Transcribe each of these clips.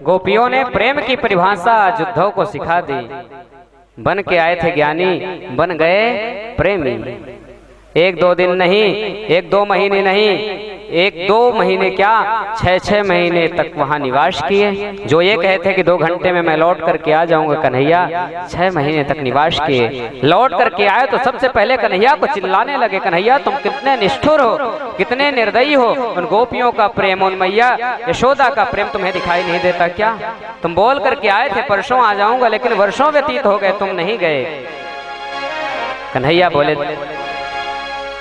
गोपियों ने प्रेम की परिभाषा युद्धों को सिखा दी। बन के आए थे ज्ञानी, बन गए प्रेमी। एक दो दिन नहीं, एक दो महीने नहीं, एक दो महीने क्या 6-6 महीने तक वहां निवास किए। जो ये कहते कि 2 घंटे में मैं लौट करके आ जाऊंगा, कन्हैया 6 महीने तक निवास किए। लौट करके आए तो सबसे पहले कन्हैया को चिल्लाने लगे, कन्हैया तुम कितने निष्ठुर हो, कितने निर्दयी हो। उन गोपियों का प्रेम, उन मैया यशोदा का प्रेम तुम्हें दिखाई नहीं देता क्या? तुम बोल करके आए थे परसों आ जाऊंगा, लेकिन वर्षों व्यतीत हो गए, तुम नहीं गए। कन्हैया बोले,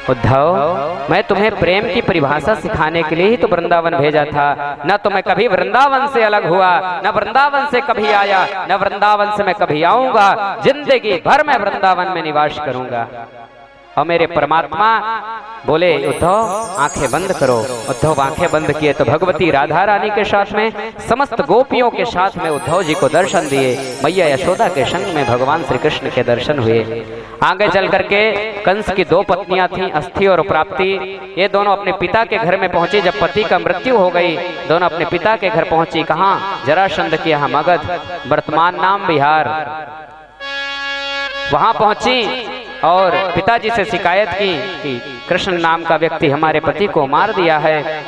उद्धव मैं तुम्हें प्रेम की परिभाषा सिखाने के लिए ही तो वृंदावन भेजा था। न तो मैं कभी वृंदावन से अलग हुआ, न वृंदावन से कभी आया, न वृंदावन से मैं कभी आऊंगा। जिंदगी भर मैं वृंदावन में निवास करूंगा। और मेरे परमात्मा बोले, उद्धव आंखें बंद करो। उद्धव आंखें बंद किए तो भगवती राधा रानी के साथ में, समस्त गोपियों के साथ में उद्धव जी को दर्शन दिए। मैया यशोदा के संग में भगवान श्री कृष्ण के दर्शन हुए। आगे चल करके कंस की 2 पत्नियां थीं, अस्थि और प्राप्ति। ये दोनों अपने पिता के घर में पहुंची। जब पति का मृत्यु हो गई, दोनों अपने पिता के घर पहुंची। कहाँ? जरासंध के यहाँ मगध, वर्तमान नाम बिहार। वहां पहुंची और पिताजी से शिकायत की कि कृष्ण नाम का व्यक्ति हमारे पति को मार दिया है।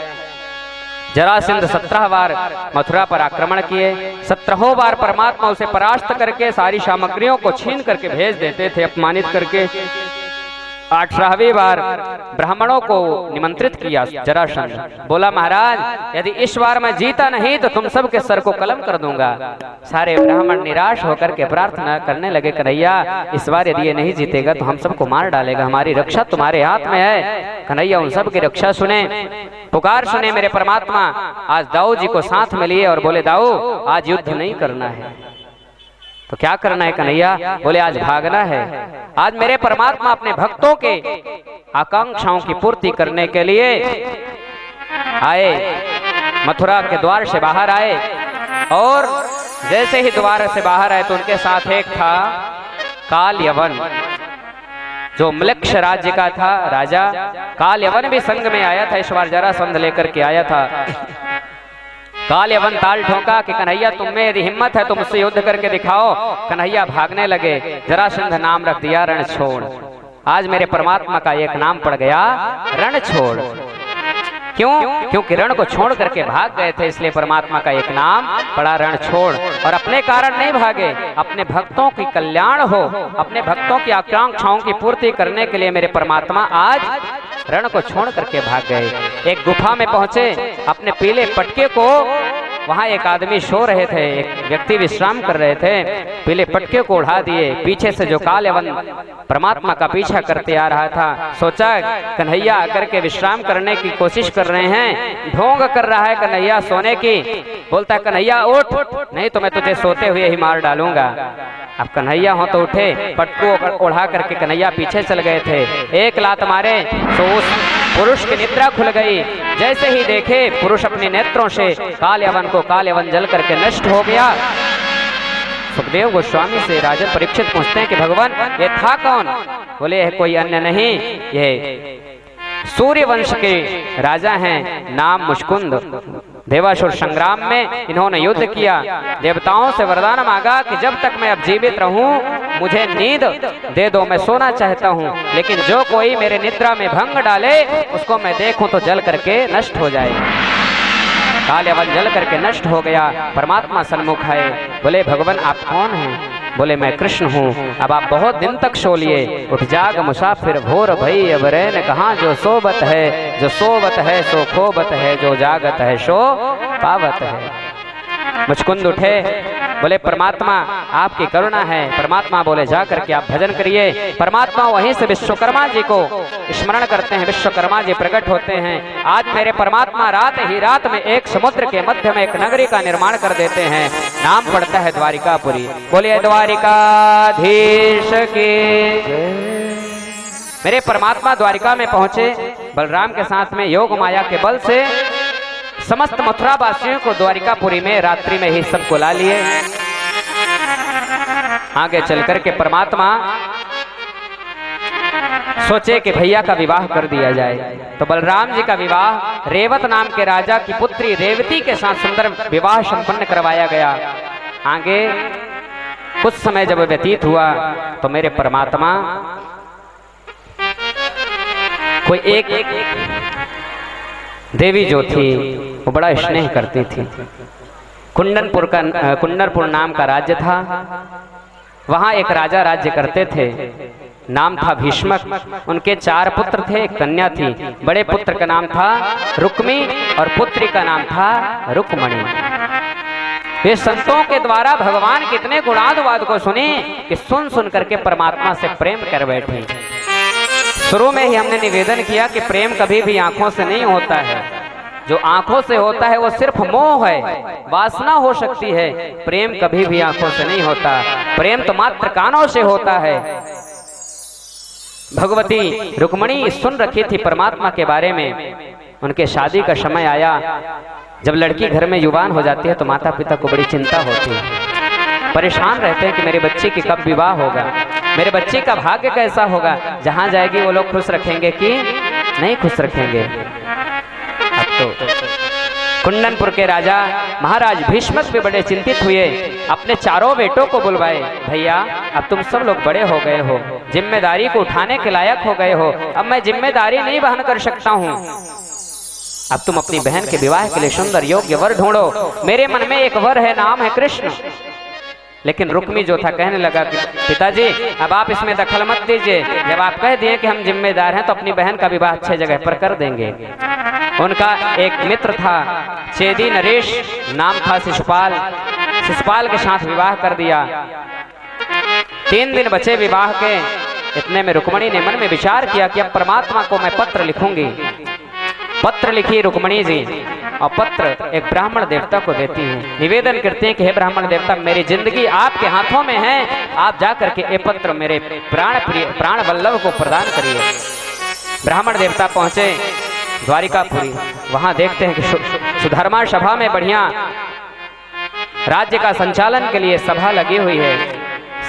जरासंध 17 बार मथुरा पर आक्रमण किए। 17 बार परमात्मा उसे परास्त करके सारी सामग्रियों को छीन करके भेज देते थे, अपमानित करके। 18वीं बार ब्राह्मणों को निमंत्रित किया जरासंध। बोला, महाराज यदि इस बार मैं जीता नहीं तो तुम सबके सर को कलम कर दूंगा। सारे ब्राह्मण निराश होकर के प्रार्थना करने लगे, कन्हैया इस बार यदि ये नहीं जीतेगा तो हम सबको मार डालेगा, हमारी रक्षा तुम्हारे हाथ में है। कन्हैया उन सब की रक्षा सुने, पुकार सुने मेरे परमात्मा। आज दाऊ जी को साथ में लिए और बोले, दाऊ आज युद्ध नहीं करना है। तो क्या करना है कन्हैया? बोले, आज भागना है। आज मेरे परमात्मा अपने भक्तों के आकांक्षाओं की पूर्ति करने के लिए आए, मथुरा के द्वार से बाहर आए। और जैसे ही द्वार से बाहर आए तो उनके साथ एक था काल यवन, जो म्लेच्छ राज्य का था राजा। काल यवन भी संग में आया था, इस बार जरासंध लेकर के आया था। काल यवन ताल ठोका कि कन्हैया तुम में यदि हिम्मत है तो मुझसे युद्ध करके दिखाओ। कन्हैया भागने लगे। जरासंध नाम रख दिया रणछोड़। आज मेरे परमात्मा का एक नाम पड़ गया रणछोड़। क्यों? क्योंकि रण को छोड़ करके भाग गए थे, इसलिए परमात्मा का एक नाम पड़ा रणछोड़। और अपने कारण नहीं भागे, अपने भक्तों की कल्याण हो, अपने भक्तों की आकांक्षाओं की पूर्ति करने के लिए मेरे परमात्मा आज रण को छोड़ करके भाग गए। एक गुफा में पहुंचे, अपने पीले पटके को, वहां एक आदमी सो रहे थे, एक व्यक्ति विश्राम कर रहे थे, पीले पटके को उड़ा दिए। पीछे से जो काल यवन परमात्मा का पीछा करते आ रहा था, सोचा कन्हैया आकर के विश्राम करने की कोशिश कर रहे हैं, ढोंग कर रहा है कन्हैया सोने की। बोलता है, कन्हैया उठ, नहीं तो मैं तुझे सोते हुए ही मार डालूंगा। अब कन्हैया हो तो उठे, पटको उड़ा करके कन्हैया पीछे चल गए थे। एक लात मारे तो उस पुरुष की निद्रा खुल गई। जैसे ही देखे पुरुष अपने नेत्रों से काल यवन को, काल यवन जल करके नष्ट हो गया। सुखदेव गोस्वामी से राजा परीक्षित पूछते हैं कि भगवान ये था कौन? बोले, कोई अन्य नहीं, ये सूर्य वंश के राजा हैं, नाम मुचकुंद। देवासुर संग्राम में इन्होंने युद्ध किया, देवताओं से वरदान मांगा कि जब तक मैं अब जीवित रहूं मुझे नींद दे दो, मैं सोना चाहता हूं, लेकिन जो कोई मेरे निद्रा में भंग डाले उसको मैं देखूं तो जल करके नष्ट हो जाए। काल यवन जल करके नष्ट हो गया। परमात्मा सन्मुख आए, बोले, भगवान आप कौन हैं? बोले, मैं कृष्ण हूँ। अब आप बहुत दिन तक सो लिए, उठ जाग मुसाफिर भोर भई अब रैन कहाँ। जो सोबत है, जो सोबत है सो खोबत है, जो जागत है सो पावत है। मुचकुंद उठे, बोले, परमात्मा आपकी करुणा है। परमात्मा बोले, जा करके आप भजन करिए। परमात्मा वहीं से विश्वकर्मा जी को स्मरण करते हैं, विश्वकर्मा जी प्रकट होते हैं। आज मेरे परमात्मा रात ही रात में एक समुद्र के मध्य में एक नगरी का निर्माण कर देते हैं, नाम पड़ता है द्वारिकापुरी। बोलिए द्वारिकाधीश की। मेरे परमात्मा द्वारिका में पहुंचे, बलराम के साथ में योग माया के बल से समस्त मथुरा वासियों को द्वारिकापुरी में रात्रि में ही सबको ला लिए। आगे चल करके परमात्मा सोचे कि भैया का विवाह कर दिया जाए। तो बलराम जी का विवाह रेवत नाम के राजा की पुत्री रेवती के साथ सुंदर विवाह संपन्न करवाया गया। आगे कुछ समय जब व्यतीत हुआ तो मेरे परमात्मा कोई एक देवी जो थी वो बड़ा स्नेह करती थी। कुंडनपुर नाम का राज्य था। वहां एक राजा राज्य करते थे, नाम था भीष्मक। उनके 4 पुत्र थे, एक कन्या थी। बड़े पुत्र का नाम था रुक्मी और पुत्री का नाम था रुक्मणी। वे संतों के द्वारा भगवान कितने गुणानुवाद को सुने कि सुन सुन करके परमात्मा से प्रेम कर बैठे। शुरू में ही हमने निवेदन किया कि प्रेम कभी भी आंखों से नहीं होता है। जो आंखों से होता है वो सिर्फ मोह है, वासना हो सकती है। प्रेम कभी भी आंखों से नहीं होता, प्रेम तो मात्र कानों से होता है। भगवती रुक्मणी सुन रखी थी परमात्मा के बारे में। उनके शादी का समय आया। जब लड़की घर में युवान हो जाती है तो माता पिता को बड़ी चिंता होती है। परेशान रहते हैं कि मेरे बच्चे की कब विवाह होगा, मेरे बच्चे का भाग्य कैसा होगा, जहां जाएगी वो लोग खुश रखेंगे कि नहीं खुश रखेंगे। अब तो कुंडनपुर के राजा महाराज भीष्मक भी बड़े चिंतित हुए। अपने 4 बेटों को बुलवाए, भैया अब तुम सब लोग बड़े हो गए हो, जिम्मेदारी को उठाने के लायक हो गए हो, अब मैं जिम्मेदारी नहीं वहन कर सकता हूँ। अब तुम अपनी बहन के विवाह के लिए सुंदर योग्य वर ढूंढो। मेरे मन में एक वर है, नाम है कृष्ण। लेकिन रुक्मी जो था कहने लगा कि पिताजी अब आप इसमें दखल मत दीजिए। जब आप कह दिए कि हम जिम्मेदार हैं तो अपनी बहन का विवाह अच्छे जगह पर कर देंगे। उनका एक मित्र था चेदी नरेश, नाम था शिशुपाल। शिशुपाल के साथ विवाह कर दिया। 3 दिन बचे विवाह के। इतने में रुक्मणी ने मन में विचार किया कि अब परमात्मा को मैं पत्र लिखूंगी। पत्र लिखी रुक्मणी जी और पत्र एक ब्राह्मण देवता को देती हैं। निवेदन करते हैं कि हे ब्राह्मण देवता, मेरी जिंदगी आपके हाथों में है, आप जाकर के ये पत्र मेरे प्राण वल्लभ को प्रदान करिए। ब्राह्मण देवता पहुंचे द्वारिकापुरी। वहां देखते हैं कि सुधर्मा सभा में बढ़िया राज्य का संचालन के लिए सभा लगी हुई है।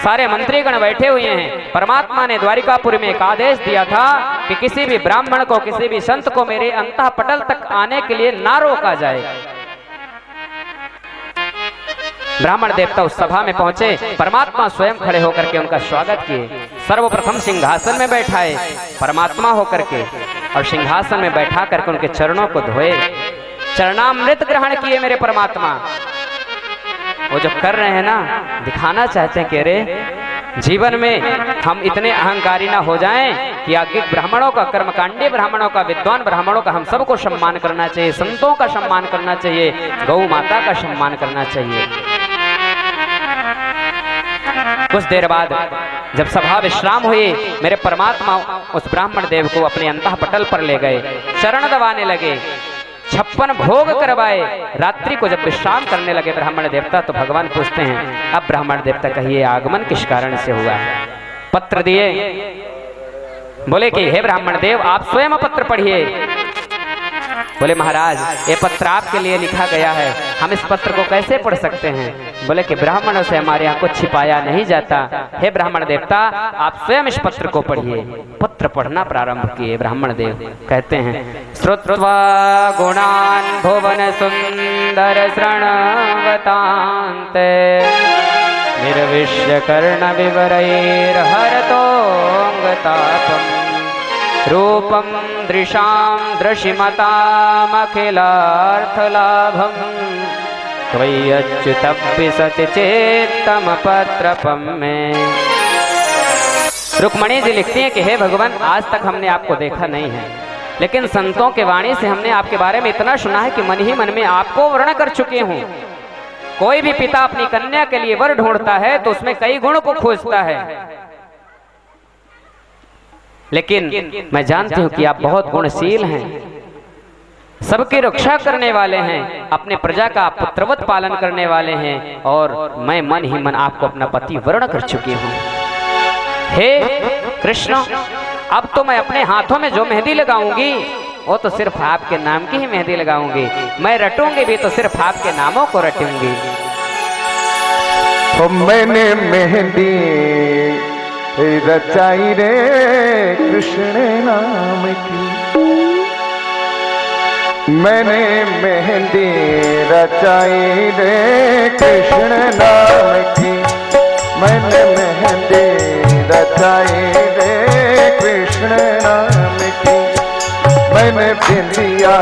सारे मंत्रीगण बैठे हुए हैं। परमात्मा ने द्वारिकापुरी में एक आदेश दिया था कि किसी भी ब्राह्मण को, किसी भी संत को मेरे अंतःपटल तक आने के लिए ना रोका जाए। ब्राह्मण देवता उस सभा में पहुंचे। परमात्मा स्वयं खड़े होकर के उनका स्वागत किए। सर्वप्रथम सिंहासन में बैठाए परमात्मा होकर के और सिंहासन में बैठा करके उनके चरणों को धोए, चरणामृत ग्रहण किए। मेरे परमात्मा वो जो कर रहे हैं ना, दिखाना चाहते हैं कि अरे जीवन में हम इतने अहंकारी ना हो जाएं कि आगे ब्राह्मणों का, कर्मकांडी ब्राह्मणों का, विद्वान ब्राह्मणों का हम सबको सम्मान करना चाहिए, संतों का सम्मान करना चाहिए, गौ माता का सम्मान करना चाहिए। कुछ देर बाद जब सभा विश्राम हुई, मेरे परमात्मा उस ब्राह्मण देव को अपने अंतःपटल पर ले गए, चरण दबाने लगे, 56 भोग करवाए। रात्रि को जब विश्राम करने लगे ब्राह्मण देवता तो भगवान पूछते हैं, अब ब्राह्मण देवता कहिए आगमन किस कारण से हुआ है? पत्र दिए। बोले कि हे ब्राह्मण देव आप स्वयं पत्र पढ़िए। बोले महाराज ये पत्र आपके लिए लिखा गया है, हम इस पत्र को कैसे पढ़ सकते हैं? बोले कि ब्राह्मणों से हमारे यहाँ कुछ छिपाया नहीं जाता। हे ब्राह्मण देवता आप स्वयं इस पत्र को पढ़िए। पत्र पढ़ना प्रारंभ किए। ब्राह्मण देव कहते हैं, श्रुत्वा गुणान् भुवन सुंदर श्रृण्वतान्ते निर्विश्य कर्ण विवरैर्हरतोऽङ्गतापम् रूपम दृशां दृशिमतामखिलार्थलाभं त्वय्यच्युतप्पि सति चेत्तम पत्रपम में। रुक्मणी जी लिखती हैं कि हे भगवान आज तक हमने आपको देखा नहीं है, लेकिन संतों के वाणी से हमने आपके बारे में इतना सुना है कि मन ही मन में आपको वर्ण कर चुके हूँ। कोई भी पिता अपनी कन्या के लिए वर ढूंढता है तो उसमें कई गुण को खोजता है, लेकिन मैं जानती हूं कि आप बहुत गुणशील हैं, सबकी रक्षा करने वाले हैं, अपने प्रजा का पुत्रवत पालन करने वाले हैं, और मैं मन ही मन आपको अपना पति वर्ण कर चुकी हूं। हे कृष्ण अब तो मैं अपने हाथों में जो मेहंदी लगाऊंगी वो तो सिर्फ आपके नाम की ही मेहंदी लगाऊंगी। मैं रटूंगी भी तो सिर्फ आपके नामों को रटूंगी। मैंने मेहंदी रचाई रे कृष्ण नाम की। मैंने मेहंदी रचाई रे कृष्ण नाम की। मैंने मेहंदी रचाई रे कृष्ण नाम की। मैंने बिंदिया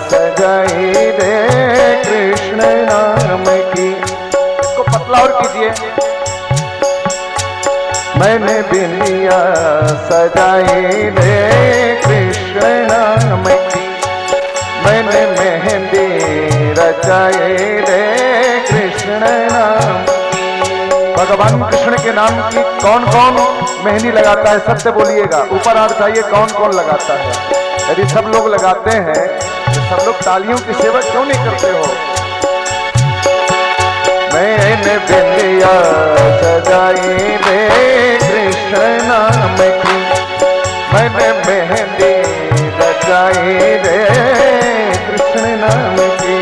सजाई रे कृष्ण नाम की। इसको पतला और कीजिए। मैंने बिंदिया सजाई रे कृष्ण नाम की। मैंने मेहंदी रचाई रे कृष्ण नाम। भगवान कृष्ण के नाम की कौन कौन मेहंदी लगाता है? सबसे बोलिएगा, ऊपर हाथ उठाइए, कौन कौन लगाता है? यदि सब लोग लगाते हैं तो सब लोग तालियों की सेवा क्यों नहीं करते हो? मैंने बिंदिया सजाई रे कृष्ण नाम की। मैंने मेहंदी रचाई रे कृष्ण नाम की।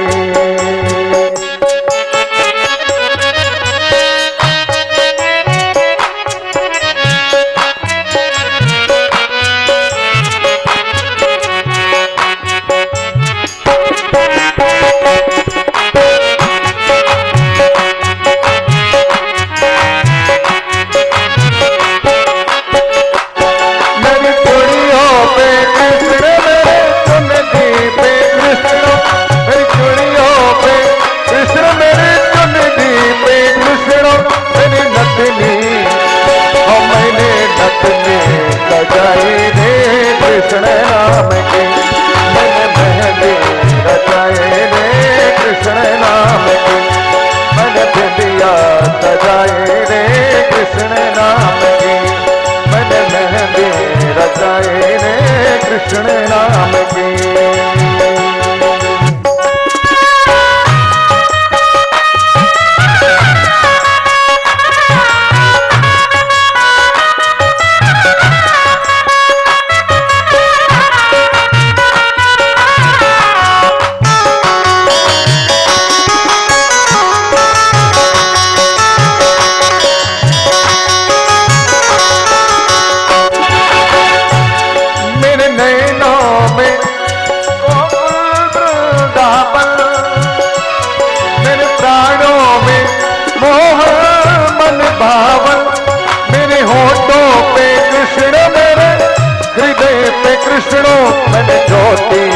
कृष्ण नाम की।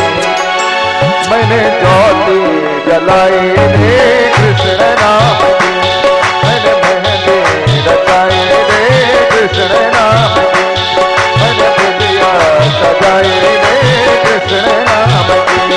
मैंने ज्योति जलाई रे कृष्ण नाम की। मैंने मेहंदी रचाई रे कृष्ण नाम की। मैंने बिंदिया सजाई रे कृष्ण नाम की।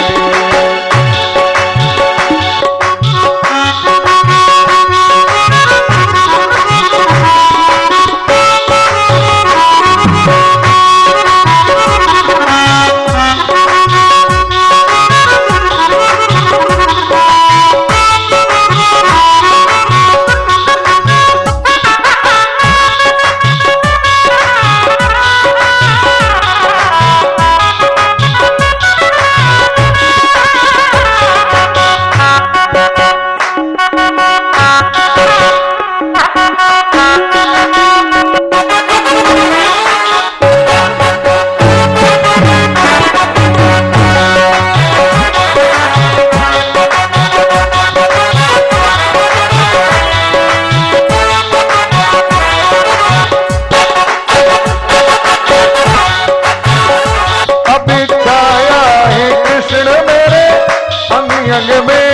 अंग में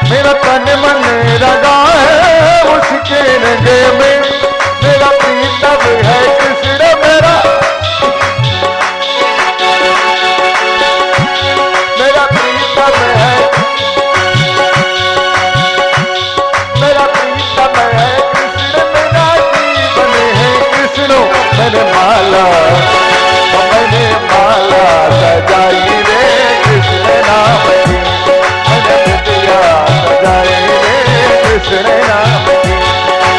मेरा तन मन रंगा है उसके रंगे में। मेरा प्रीतम है कृष्ण मेरा। मेरा प्रीतम है। मेरा प्रीतम है कृष्ण। मेरा जीवन है कृष्ण। मैंने माला सजाई रे कृष्ण नाम की। सजाई रे कृष्ण नाम की।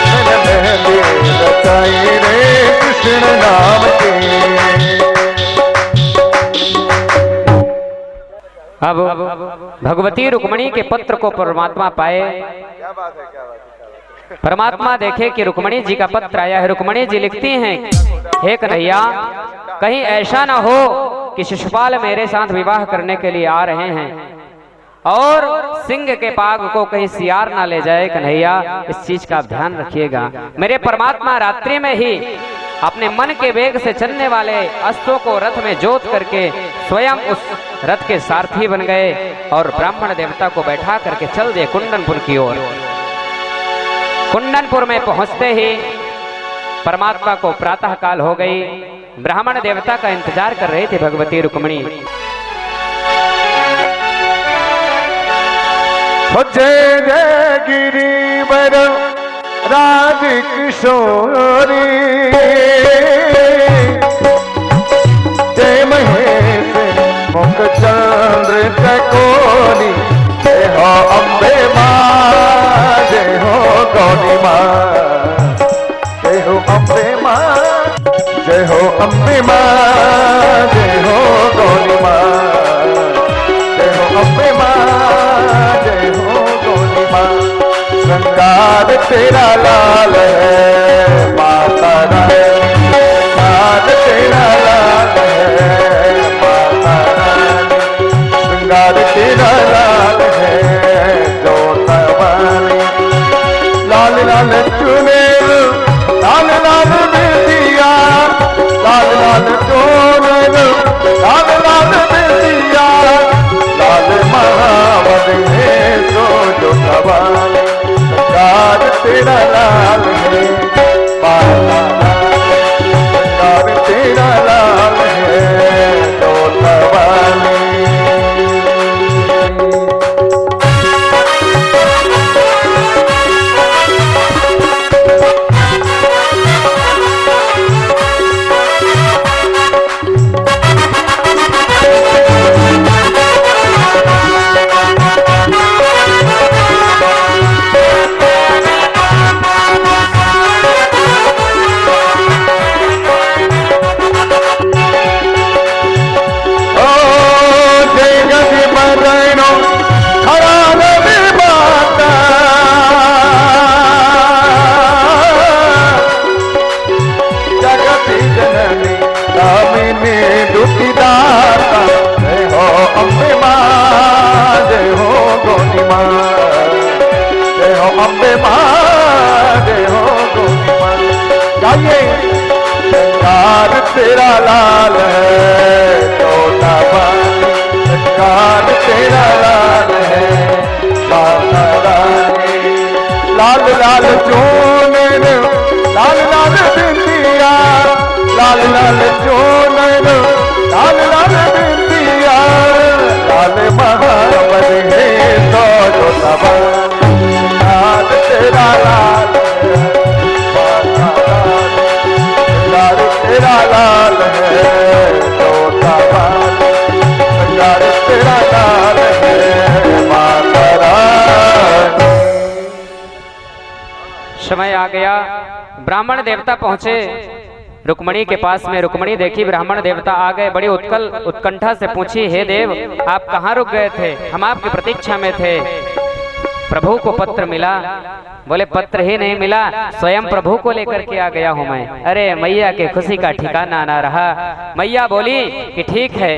मैंने मेहंदी रचाई रे कृष्ण नाम की। अब भगवती रुक्मणी के पत्र को परमात्मा पाए। क्या बात है, क्या परमात्मा देखे कि रुक्मणी जी का पत्र आया है। रुक्मणी जी लिखती हैं, हे कन्हैया, कहीं ऐसा ना हो कि शिशुपाल मेरे साथ विवाह करने के लिए आ रहे हैं और सिंह के पाग को कहीं सियार ना ले जाए। कन्हैया, इस चीज का ध्यान रखिएगा। मेरे परमात्मा रात्रि में ही अपने मन के वेग से चलने वाले अश्वों को रथ में जोत करके स्वयं उस रथ के सारथी बन गए और ब्राह्मण देवता को बैठा करके चल दिए कुंदनपुर की ओर। कुंदनपुर में पहुंचते ही परमात्मा को प्रातः काल हो गई। ब्राह्मण देवता का इंतजार कर रही थी भगवती रुक्मणी। जय जय गिरिवर राज किशोरी, जय महेश मुख चंद्र चकोरी, जय हो अम्बे माँ, जय हो गौरी माँ, जय हो अम्बे माँ, जय हो अम्बे माँ, जय हो गौरी माँ, जय हो अम्बे माँ, जय हो गौरी माँ। श्रृंगार तेरा लाल है माता रानी, श्रृंगार तेरा लाल है माता रानी, श्रृंगार तेरा लाल है जोतवानी। लाल लाल चुनेर, लाल लाल बेदिया, लाल लाल चोनर, लाल लाल बेदिया, लाल महावर है जो सवानी। श्रृंगार तेरा लाल है माता रानी, श्रृंगार तेरा लाल है जोतवानी। अम्बे माँ, जय हो गौरी माँ। गाइए, श्रृंगार तेरा लाल है जोतवानी, श्रृंगार तेरा लाल है माता रानी। लाल लाल चूनर, लाल लाल बिंदिया, लाल लाल चूनर, लाल लाल बिंदिया, लाल महावर है जोतवानी। लाल तेरा लाल है माता रानी, लाल तेरा लाल है जोतवानी, लाल तेरा लाल है माता रानी। समय आ गया, ब्राह्मण देवता पहुंचे रुक्मणी के पास में। रुक्मणी देखी ब्राह्मण देवता आ गए, बड़ी उत्कंठा से पूछी, हे देव, आप कहाँ रुक गए थे? हम आपकी प्रतीक्षा में थे। प्रभु को पत्र मिला? बोले पत्र ही नहीं मिला, स्वयं प्रभु को लेकर के आ गया हूं मैं। अरे मैया के खुशी का ठिकाना ना रहा। मैया बोली कि ठीक है,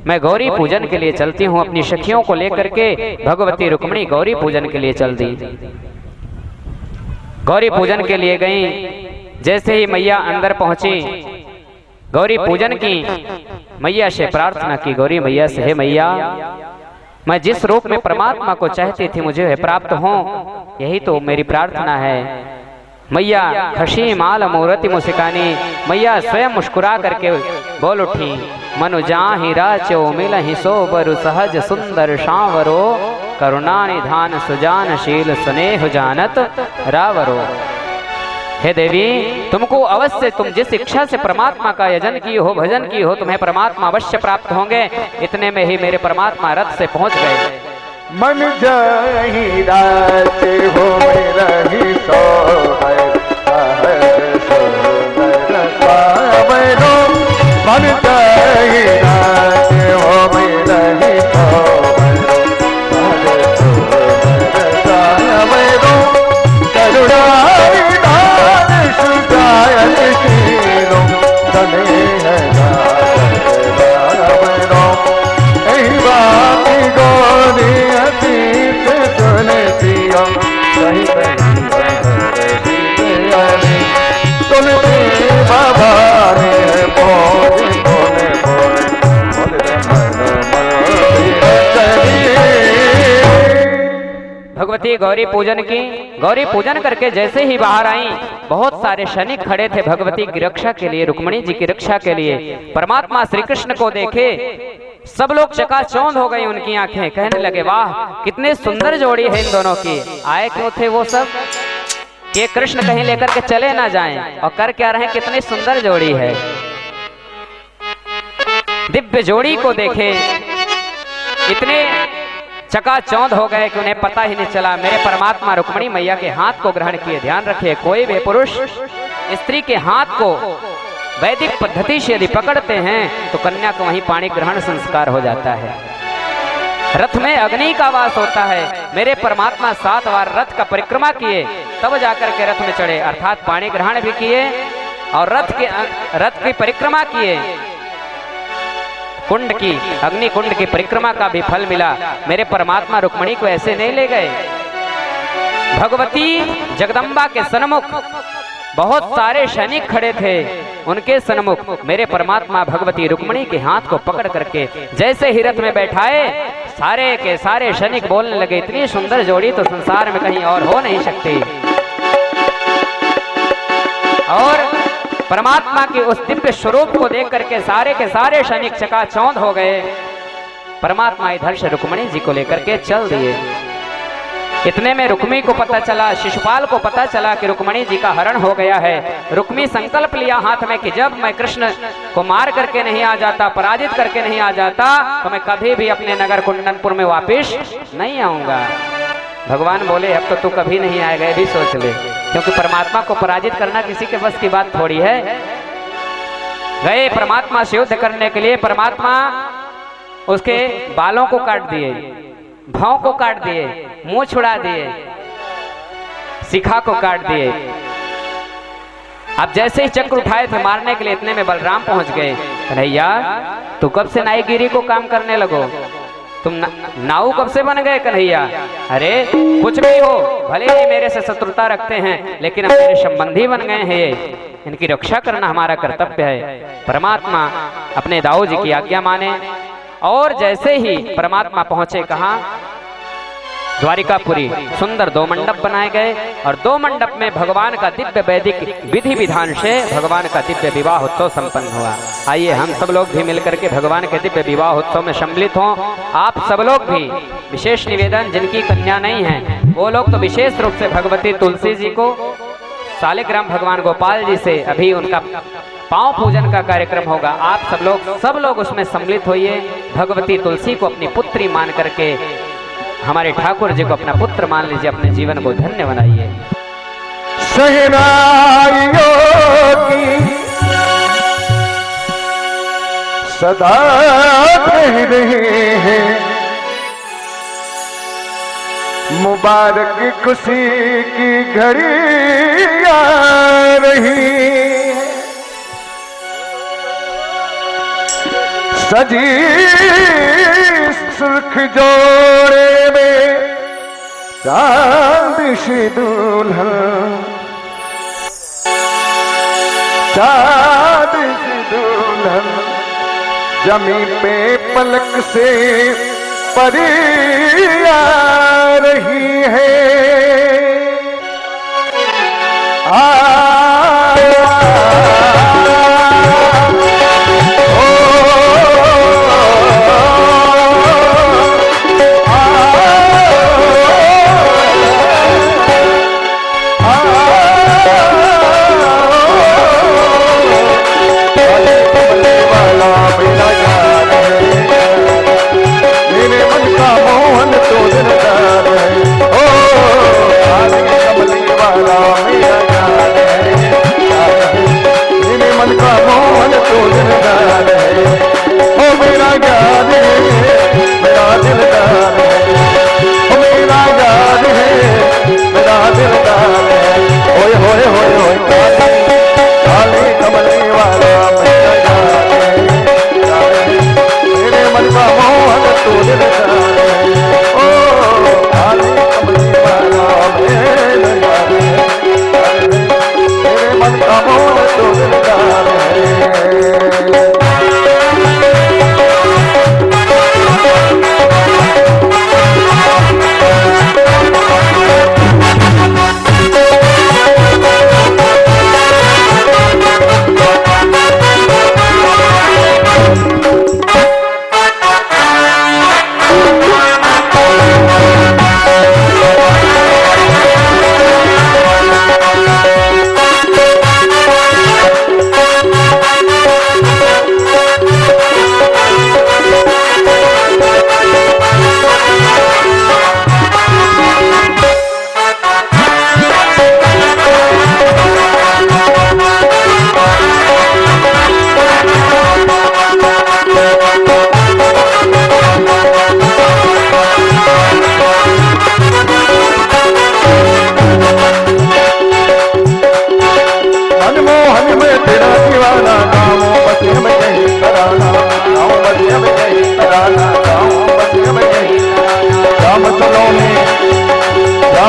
मैं गौरी पूजन के लिए चलती हूँ। अपनी सखियों को लेकर के भगवती रुक्मणी गौरी पूजन के लिए चल दी। गौरी पूजन के लिए गई। जैसे ही मैया अंदर पहुंची, गौरी पूजन की, मैया से प्रार्थना की। गौरी मैया से, हे मैया, मैं जिस रूप में परमात्मा को चाहती थी मुझे प्राप्त हो, यही तो मेरी प्रार्थना है। मैया खशी माल मूर्ति मुस्कानी, मैया स्वयं मुस्कुरा करके बोल उठी, मनु जाहि राचो मिलहि सोबरु सहज सुंदर सांवरो, करुणा निधान सुजानशील स्नेह जानत रावरो। हे देवी, तुमको अवश्य, तुम जिस इच्छा से परमात्मा का यजन की हो, भजन की हो, तुम्हें परमात्मा अवश्य प्राप्त होंगे। इतने में ही मेरे परमात्मा रथ से पहुंच गए। मन जाहि रात हो रही सोहर सहज सुंदर सावरो, मन जाहि रात हो रही सोहर सहज सुंदर सावरो, तुलसी बाबा ने बोले बोले बोले बोले भगवती गौरी पूजन की। गौरी पूजन करके जैसे ही बाहर आई, बहुत सारे सैनिक खड़े थे भगवती की रक्षा के लिए, रुक्मिणी जी की रक्षा के लिए। परमात्मा श्री कृष्ण को देखे सब लोग चकाचौंध हो गई उनकी आंखें, कहने लगे वाह कितने सुंदर जोड़ी है इन दोनों की। आए क्यों थे वो सब कि कृष्ण कहीं लेकर के चले ना जाएं, और कर क्या रहे, कितनी सुंदर जोड़ी है। दिव्य जोड़ी को देखे इतने चकाचौंध हो गए कि उन्हें पता ही नहीं चला। मेरे परमात्मा रुक्मिणी मैया के हाथ को ग्रहण किए। ध्यान रखिए, कोई भी पुरुष स्त्री के हाथ को वैदिक पद्धति से यदि पकड़ते हैं तो कन्या को वहीं पाणी ग्रहण संस्कार हो जाता है। रथ में अग्नि का वास होता है। मेरे परमात्मा 7 बार रथ का परिक्रमा किए, तब जाकर के रथ में चढ़े, अर्थात पाणी ग्रहण भी किए और रथ की परिक्रमा किए। कुंड की, अग्नि कुंड की परिक्रमा का भी फल मिला। मेरे परमात्मा रुक्मिणी को ऐसे नहीं ले गए। भगवती जगदम्बा के सन्मुख बहुत सारे सैनिक खड़े थे, उनके सन्मुख मेरे परमात्मा भगवती रुक्मिणी के हाथ को पकड़ करके जैसे ही रथ में बैठाए, सारे के सारे सैनिक बोलने लगे इतनी सुंदर जोड़ी तो संसार में कहीं और हो नहीं सकती। और परमात्मा के उस दिव्य स्वरूप को देख करके सारे के सारे सैनिक चकाचौंध हो गए। परमात्मा इधर से रुक्मिणी जी को लेकर के चल दिए। इतने में रुक्मी को पता चला, शिशुपाल को पता चला कि रुक्मिणी जी का हरण हो गया है। रुक्मी संकल्प लिया हाथ में कि जब मैं कृष्ण को मार करके नहीं आ जाता, पराजित करके नहीं आ जाता, तो मैं कभी भी अपने नगर कुंदनपुर में वापिस नहीं आऊंगा। भगवान बोले अब तो तू कभी नहीं आएगा, ये भी सोच ले, क्योंकि परमात्मा को पराजित करना किसी के बस की बात थोड़ी है। गए परमात्मा से युद्ध करने के लिए, परमात्मा उसके बालों को काट दिए, भौं को काट दिए, मुंह छुड़ा दिए, शिखा को काट दिए। अब जैसे ही चक्र उठाए थे मारने के लिए, इतने में बलराम पहुंच गए। कन्हैया तू कब से नाईगिरी को काम करने लगो, तुम नाऊ कब से बन गए कन्हैया? अरे कुछ भी हो, भले ही मेरे से शत्रुता रखते हैं, लेकिन अब मेरे संबंधी बन गए हैं ये, इनकी रक्षा करना हमारा कर्तव्य है। परमात्मा अपने दाऊ जी की आज्ञा माने और जैसे ही परमात्मा पहुंचे कहाँ, द्वारिकापुरी, सुंदर 2 मंडप बनाए गए और 2 मंडप में भगवान का दिव्य वैदिक विधि विधान से भगवान का दिव्य विवाह उत्सव संपन्न हुआ। आइए हम सब लोग भी मिलकर के भगवान के दिव्य विवाह उत्सव में सम्मिलित हों। आप सब लोग भी, विशेष निवेदन, जिनकी कन्या नहीं है वो लोग तो विशेष रूप से भगवती तुलसी जी को, शालिग्राम भगवान गोपाल जी से अभी उनका पांव पूजन का कार्यक्रम होगा। आप सब लोग उसमें सम्मिलित होइए। भगवती तुलसी को अपनी पुत्री मान करके हमारे ठाकुर जी को अपना पुत्र मान लीजिए, अपने जीवन को धन्य बनाइए। सहनाइयों की सदा कह रहे हैं, मुबारक खुशी की घड़ी आ रही है, सजी सुर्ख जोड़े में चांद सी दुल्हन, चांद सी दुल्हन, जमी पे पलक से परी आ रही है।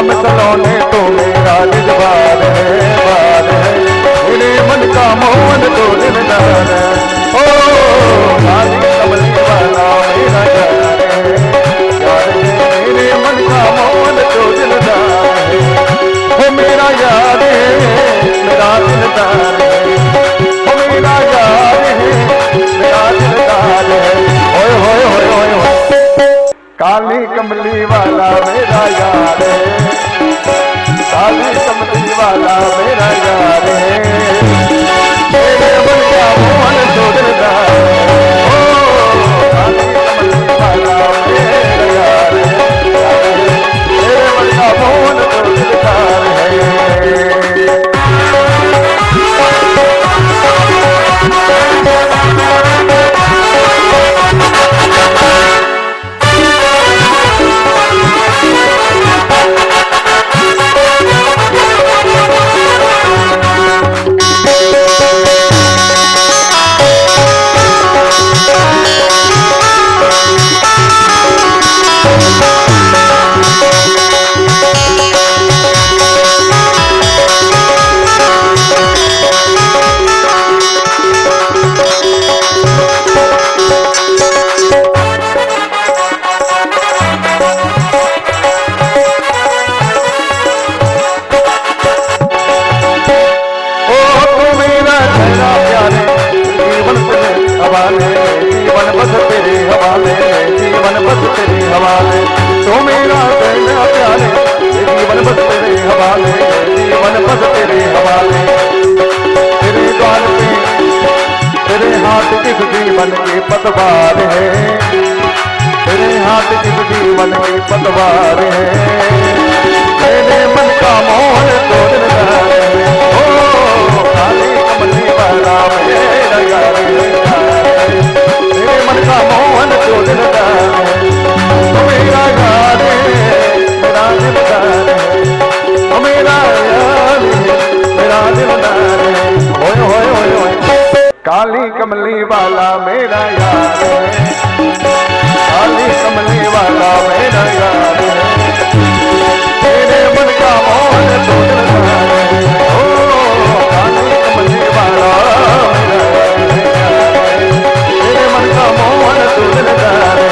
राम सलोने तो मेरा जज्बार है, बार है। मेरे मन का मोहन तो दिलदार है। ओ काली कमली वाला मेरा यार है, यार है। मेरे मन का मोहन तो दिलदार है। वो मेरा यार है, मेरा दिलदार है। वो मेरा यार है, मेरा दिलदार है। ओए होए होए होए होए। काली कमली वाला मेरा यार है, काली कमली वाला मेरा यार है। मेरे मन का मोहन तो दिलदार है। ओ काली कमली वाला मेरा यार है, यार है। मेरे मन का मोहन तो दिलदार है। जीवन बस तेरे हवाले, जीवन बस तेरे हवाले। तो मेरा कहना प्यारे, जीवन बस तेरे हवाले, जीवन बस तेरे हवाले। तेरे द्वार पे तेरे हाथ किस जीवन के पतवार है, तेरे हाथ किस जीवन के पतवार है। मेरे मन का मोहन तो दिलदार है। ओ काली कमली वाला मेरा यार है, मेरे मन का मोहन तो दिलदार है। ओ मेरा यार है, मेरा दिलदार है। ओ मेरा यार है, मेरा दिलदार है। ओए होए होए होए। काली कमली वाला मेरा यार है, काली कमली वाला मेरा यार है। मेरे मन का मोहन तो दिलदार है। ओ काली कमली वाला मेरा यार है, मेरे मन का मोहन तो दिलदार है।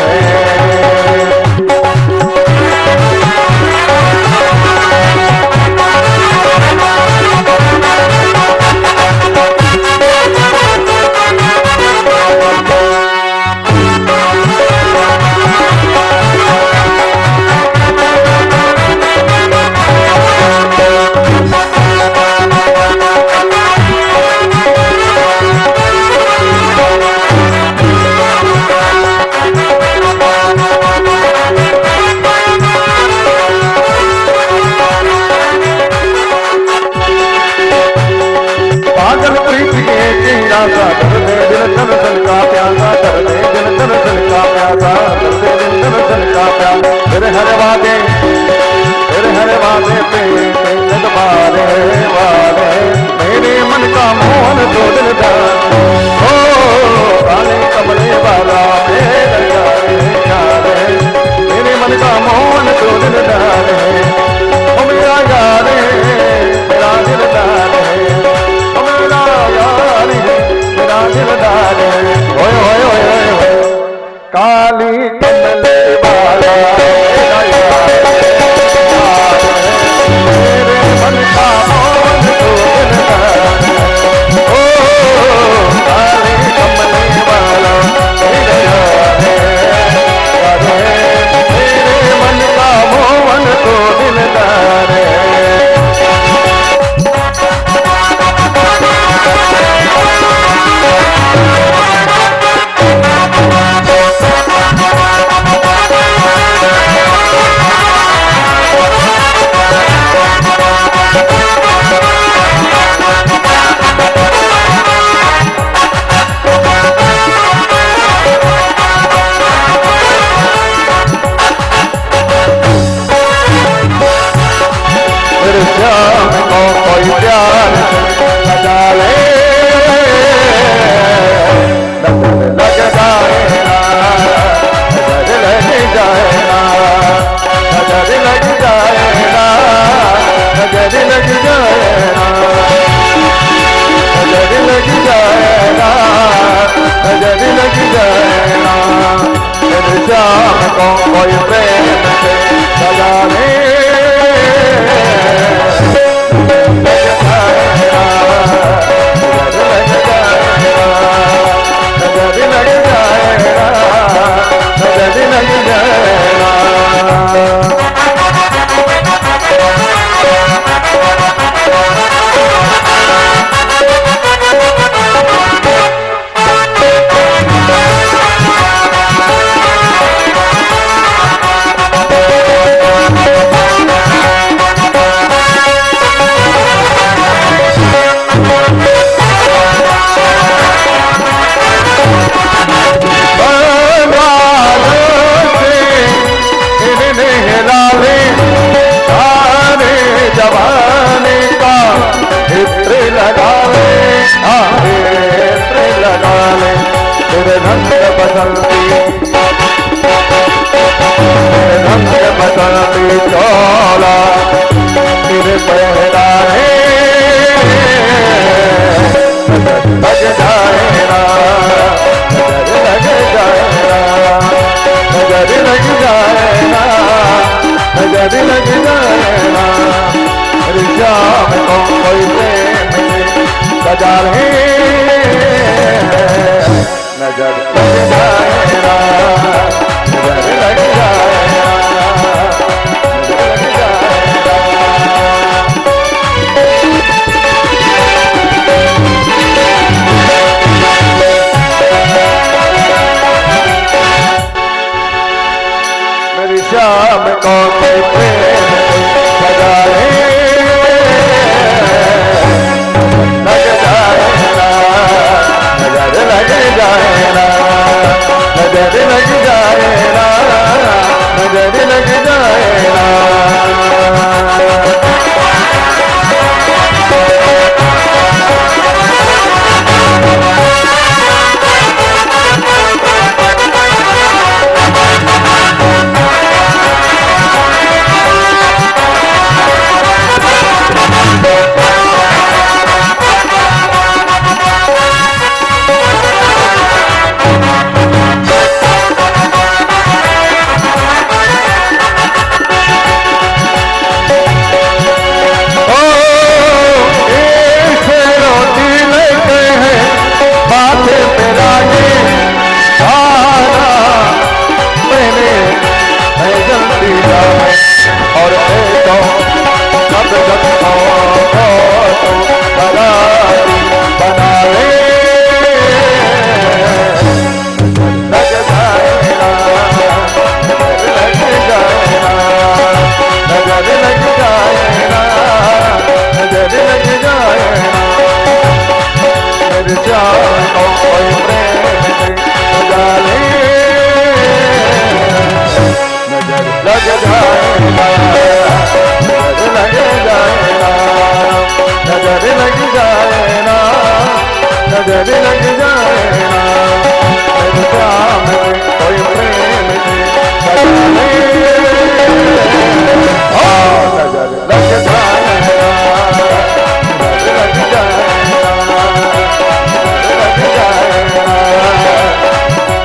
प्यासा कर दे दिल तन तन का प्यासा, कर दे दिल तन तन का प्यासा, कर दे दिल तन तन का प्यासा। तेरे हर वादे पे वारे वारे। मेरे मन का मोहन तो दिलदार। ओ काले कमले वाला मेरा यार है, मेरे मन का मोहन तो दिलदार है। ओ मेरा यार है, मेरा दिलदार है। ओ मेरा यार है, मेरा दिलदार है। ओए ओए ओए ओए। काली कमले वाला मेरा यार है, मेरे मन का मोहन तो दिलदार है। ओ काली कमले वाला मेरा यार है, मेरे मन का मोहन तो दिलदार है। मेरे श्याम को कोई प्यार लगा ले, नजर लग जाएगा, नजर लग जाएगा, नजर लग जाएगा। चेहरा है लग जाएगा, नजर लग जाएगा, नजर लग जाएगा, नजर लग जाएगा। मेरी शाम को कोई प्रेम सजा है, नजर लग जाएगा, नजर लग जाएगा, नजर लग जाएगा। मेरी शाम को कोई प्रेम सजा है, लग जाएगा, नजर लग जाएगा, नजर लग जाएगा, नजर लग जाएगा। नजर लग जाएगा, मेरे शाम में कोई प्रेम सजा है, नजर लग जाएगा, नजर लग जाएगा, नजर लग जाएगा,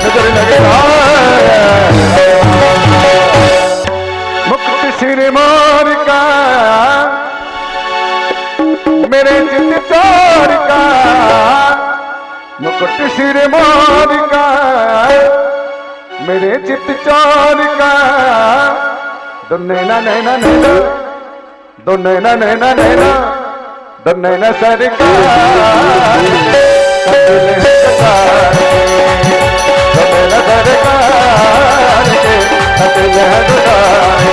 नजर लग जाएगा। मुक्त सिर मोर का मेरे चित चोर का, मुकुट सिर मोर का मेरे चित चोर का, दो नैना नैना नैना, दो नैना नैना नैना, दो नैना सरकार, दो नैना सरकार के दिल है दुलारे।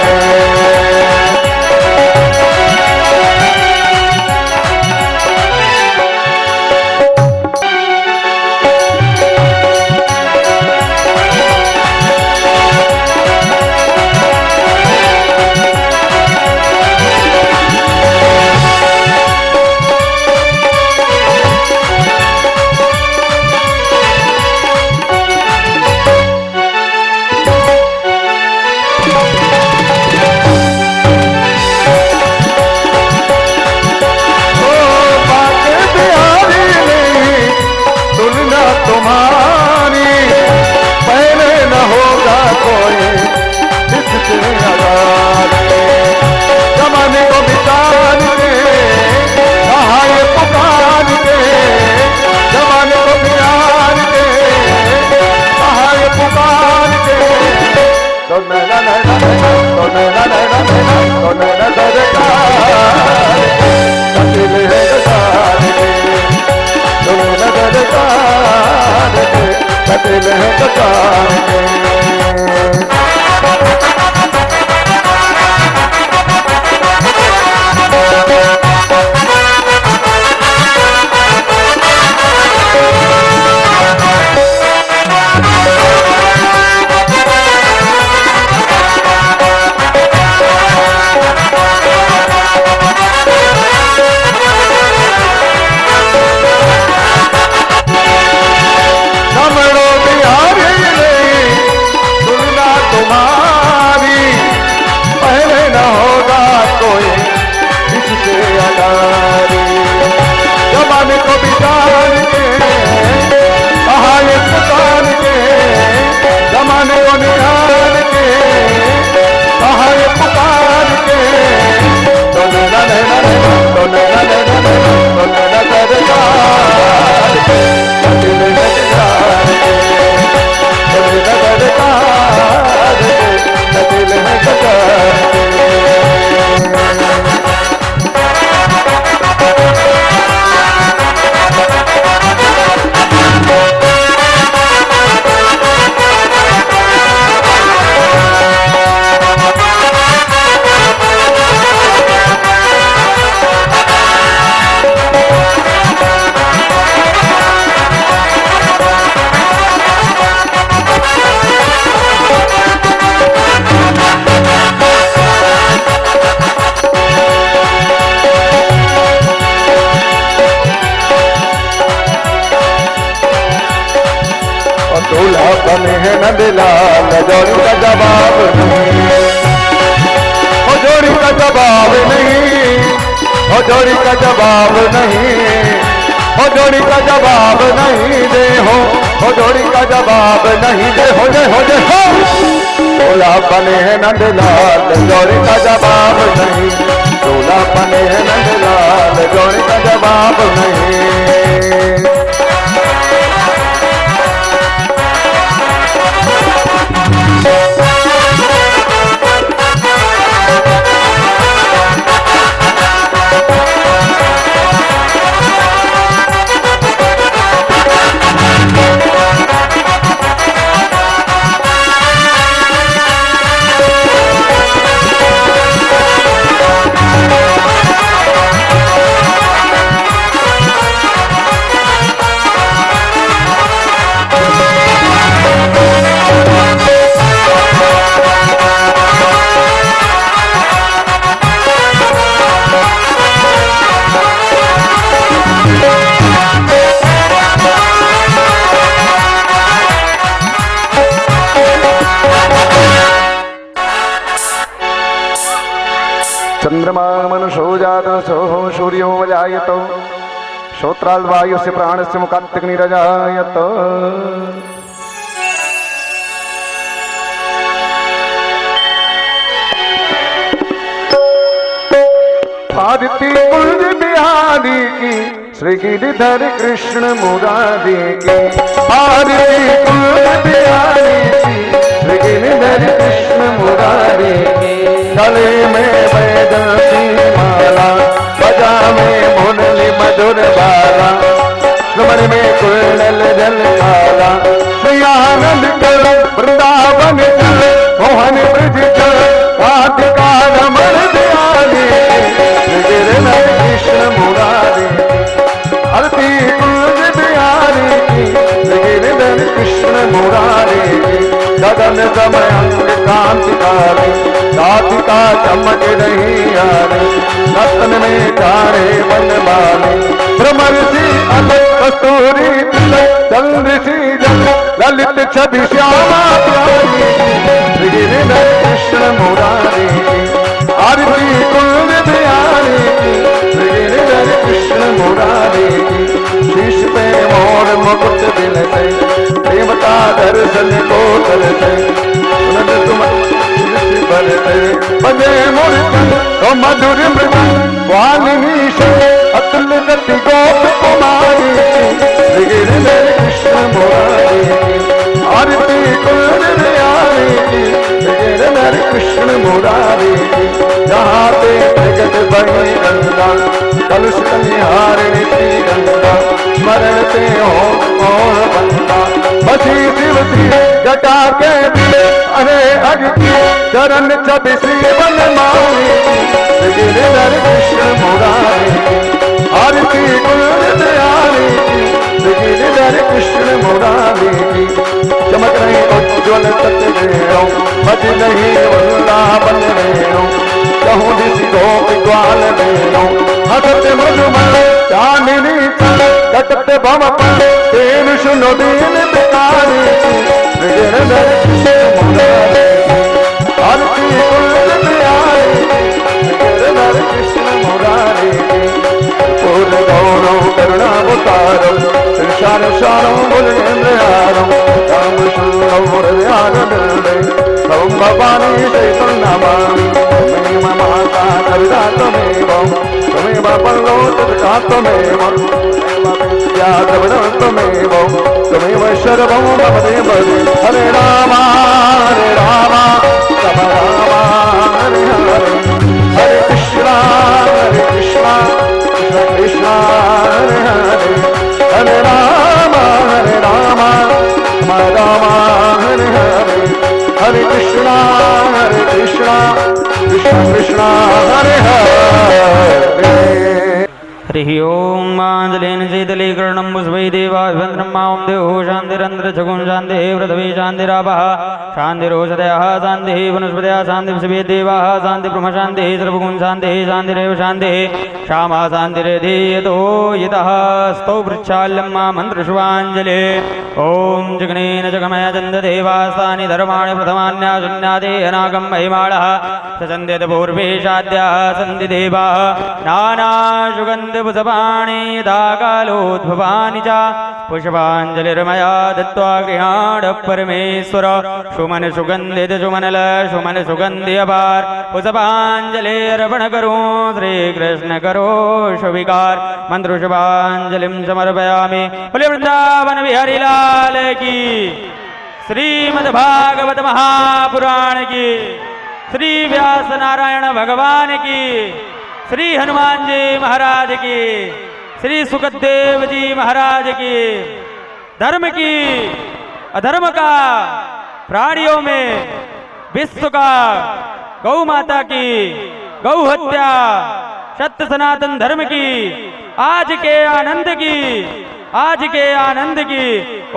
दिल है कार के, दिल है कार के, दिल है कार के। दूल्हा बने हैं नंदलाल, जोड़ी का जवाब नहीं, ओ जोड़ी का जवाब नहीं, ओ जोड़ी का जवाब नहीं, ओ जोड़ी का जवाब नहीं दे हो, ओ जोड़ी का जवाब नहीं दे हो, दे हो, दे हो। दूल्हा बने हैं नंदलाल, जोड़ी का जवाब नहीं, दूल्हा बने हैं नंदलाल, जोड़ी का जवाब नहीं। चंद्रमा मनुषो जातसो सूर्यो जायतो श्रोत्राल्वायुस्य प्राणस्य मुखात्ग्निरजायत। आदित्य कुंज बिहारी की श्री गिरिधर कृष्ण मुरारी की, आदित्य कुंज बिहारी की श्री गिरिधर कृष्ण मुरारी की। गले में वैजंती माला, बजा में मुरली मधुर बाला, सुमन में कुंडल जल काला। श्री आनंद चल वृंदावन चल, मोहन ब्रज चल राधिका रमण दयाली, गिरिधर कृष्ण मुरारी। आरती कुंज बिहारी की गिरिधर कृष्ण मुरारी की। गगन समय अंग कांतिकारी, राधिका चमक रही यारी। रतन में चारे बनवाली, भ्रमरसी अलग कस्तूरी तिलक, चंद्रसी जल ललित छवि श्यामा प्यारी, गिरिधर कृष्ण मुरारी। आरती कुंज बिहारी की गिरिधर कृष्ण मुरारी। शीश पे मोर मुकुट बिलते, देवता दर्शन को करते, बजे मूर्ति तो मधुर मृदु वाल्मीकि अतुल गति गोप कुमारी, गिरिधर कृष्ण मुरारी। आरती कुंज बिहारी की गिरिधर कृष्ण मुरारी। जहाँ पे प्रगट बनी गंगा, कलुष कलिहारिणी श्री गंगा, स्मरण पे हो कौन बंदा। बसी शिवती जटा के दिए अरे अगती, चरण छवि श्री बनमाली, गिरिधर कृष्ण मुरारी। आरती कुंज बिहारी की गिरिधर कृष्ण मुरारी। चमक रही उज्ज्वल सतवेणु, बज नहीं वृंदावन वेणु, कहूँ दिशि गोप ग्वाल वेणु। हसत मधुमल चांदनी चल, कटत भव पल तेन सुनो दीन बिकारी, गिरिधर कृष्ण मुरारी। आरती कुंज बिहारी गिरिधर कृष्ण मुरारी। पूर्ण गौरव करुणावतारम, संसार सारम भुजगेन्द्रहारम, राम शूरम हृदयारविंदे, तम भवानी चैतन्य नमामि। त्वमेव माता कविता त्वमेव, त्वमेव परलोक पिता त्वमेव, त्वमेव द्रविणं त्वमेव त्वमेव सर्वं मम देव हरे राम राम हरे हरे हरे कृष्णा कृष्ण कृष्ण हरे हरे हरे राम राम राम हरे हरे हरे कृष्णा कृष्ण कृष्ण हरे हरे हरिः ओं माञ्जलेन शीतलीकरणं पुष्पै देवाभिवन्द्रं मां देहो शान्तिरन्ध्रचगुं शान्तिः पृथिवी शान्तिरापः शान्तिरोषधयः शान्तिः वनस्पतयः शान्तिः देवाः शान्तिब्रह्मशान्तिः सर्वगुं शान्तिः शान्तिरेव शान्तिः श्यामा शान्तिरेधीयतो यतः स्तौ वृक्षाल्यं मा मन्त्रशुभाञ्जले ॐ जगनेन जगमय चन्ददेवास्तानि धर्माणि प्रथमान्याशून्यादे अनागं महिमाणः सचन्द्यत पूर्वेशाद्याः सन्ति देवाः नानाशुगन्धपुष्पाणि यथा कालोद्भवानि च पुष्पाञ्जलिर्मया दत्त्वा गृहाण परमेश्वर सुमन सुगन्धित सुमनल सुमन सुगन्धि अपार पुष्पाञ्जलिर्पण करो श्रीकृष्ण करो शुभिकार मंत्रुषुभाञ्जलिं समर्पयामि बोले वृंदावन बिहारी लाल की श्रीमद्भागवत महापुराण की श्री व्यास नारायण भगवान की श्री हनुमान जी महाराज की श्री सुखदेव जी महाराज की धर्म की अधर्म का प्राणियों में विश्व का गौ माता की गौ हत्या सत्य सनातन धर्म की आज के आनंद की आज के आनंद की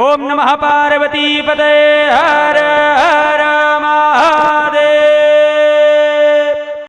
ओम नमः पार्वती पते हर हर महादेव।